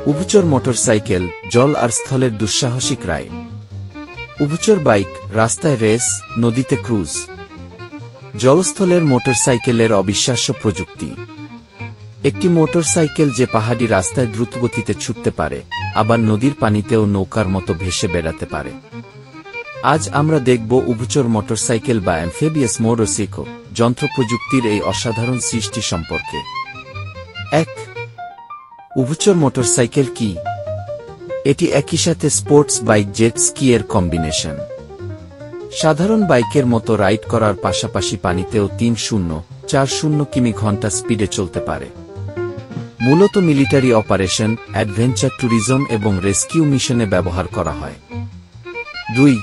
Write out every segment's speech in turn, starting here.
উভচর মোটরসাইকেল জল আর স্থলের দুঃসাহসিক রাইড। উভচর বাইক, রাস্তায় রেস, নদীতে ক্রুজ। জলস্থলের মোটরসাইকেলের অবিশ্বাস্য প্রযুক্তি। একটি মোটরসাইকেল যে পাহাড়ি রাস্তায় দ্রুতগতিতে ছুটতে পারে, আবার নদীর পানিতেও নৌকার মতো ভেসে বেড়াতে পারে। আজ আমরা দেখব উভচর মোটরসাইকেল বা অ্যামফিবিয়াস মোটরসাইকেল যন্ত্র প্রযুক্তির এই অসাধারণ সৃষ্টি সম্পর্কে। 1. উভচর মোটরসাইকেল কি? এটি একই সাথে স্পোর্টস বাইক জেট স্কি এর কম্বিনেশন। সাধারণ বাইকের মতো রাইড করার পাশাপাশি পানিতেও 3,040 কিমি/ঘন্টা স্পিডে চলতে পারে। মূলত মিলিটারি অপারেশন, অ্যাডভেঞ্চার ট্যুরিজম এবং রেস্কিউ মিশনে ব্যবহার করা হয়। 2.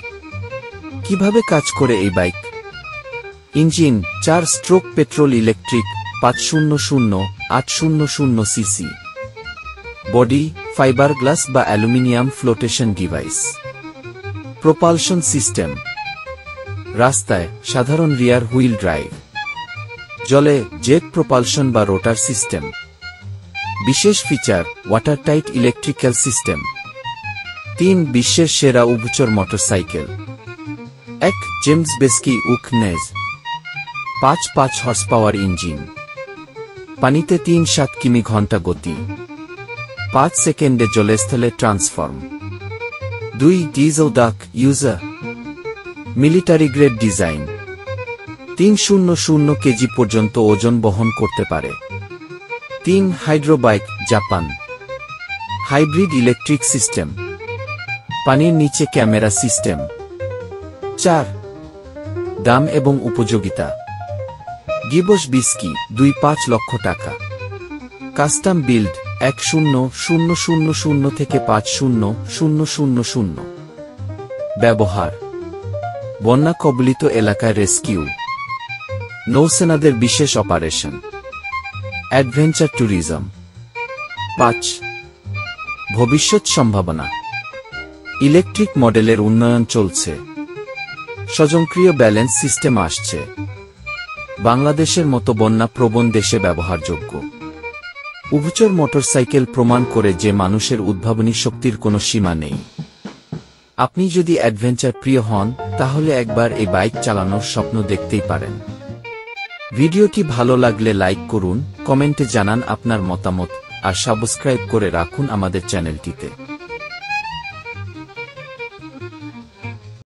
কিভাবে কাজ করে এই bike? Engine 4 stroke petrol electric 500-800 CC. Body fibre glass বা aluminium flotation device. Propulsion system রাস্তায় সাধারণ রিয়ার হুইল ড্রাইভ। জলে জেট প্রোপালশন বা রোটার সিস্টেম। বিশেষ ফিচার ওয়াটারটাইট ইলেকট্রিক্যাল সিস্টেম। 3. বিশ্বের সেরা উভচর মোটরসাইকেল। 1. জেমস বেস্কি উকনেজ 5 হর্স পাওয়ার ইঞ্জিন। পানিতে 3-7 কিমি/ঘন্টা গতি। 5 সেকেন্ডে জলস্থলে ট্রান্সফর্ম। 2. ডিজেল ডাক user military grade design. 300 KG পর্যন্ত ওজন বহন করতে পারে। 3. হাইড্রোবাইক জাপান হাইব্রিড ইলেকট্রিক সিস্টেম। পানির নিচে ক্যামেরা সিস্টেম। 4. দাম এবং উপযোগিতা। গিবস বিস্কি 2.5 লক্ষ টাকা। কাস্টম বিল্ড 10,000 থেকে 50,000। ব্যবহার বন্যা কবলিত এলাকায় রেস্কিউ, নৌসেনাদের বিশেষ অপারেশন, অ্যাডভেঞ্চার ট্যুরিজম। 5. ভবিষ্যৎ সম্ভাবনা। ইলেকট্রিক মডেলের উন্নয়ন চলছে। স্বয়ংক্রিয় ব্যালেন্স সিস্টেম আসছে। বাংলাদেশের মতো বন্যা প্রবণ দেশে ব্যবহারযোগ্য। উভচর মোটরসাইকেল প্রমাণ করে যে মানুষের উদ্ভাবনী শক্তির কোনো সীমা নেই। আপনি যদি অ্যাডভেঞ্চার প্রিয় হন, তাহলে একবার এই বাইক চালানোর স্বপ্ন দেখতেই পারেন। ভিডিওটি ভালো লাগলে লাইক করুন, কমেন্টে জানান আপনার মতামত, আর সাবস্ক্রাইব করে রাখুন আমাদের চ্যানেলটিতে।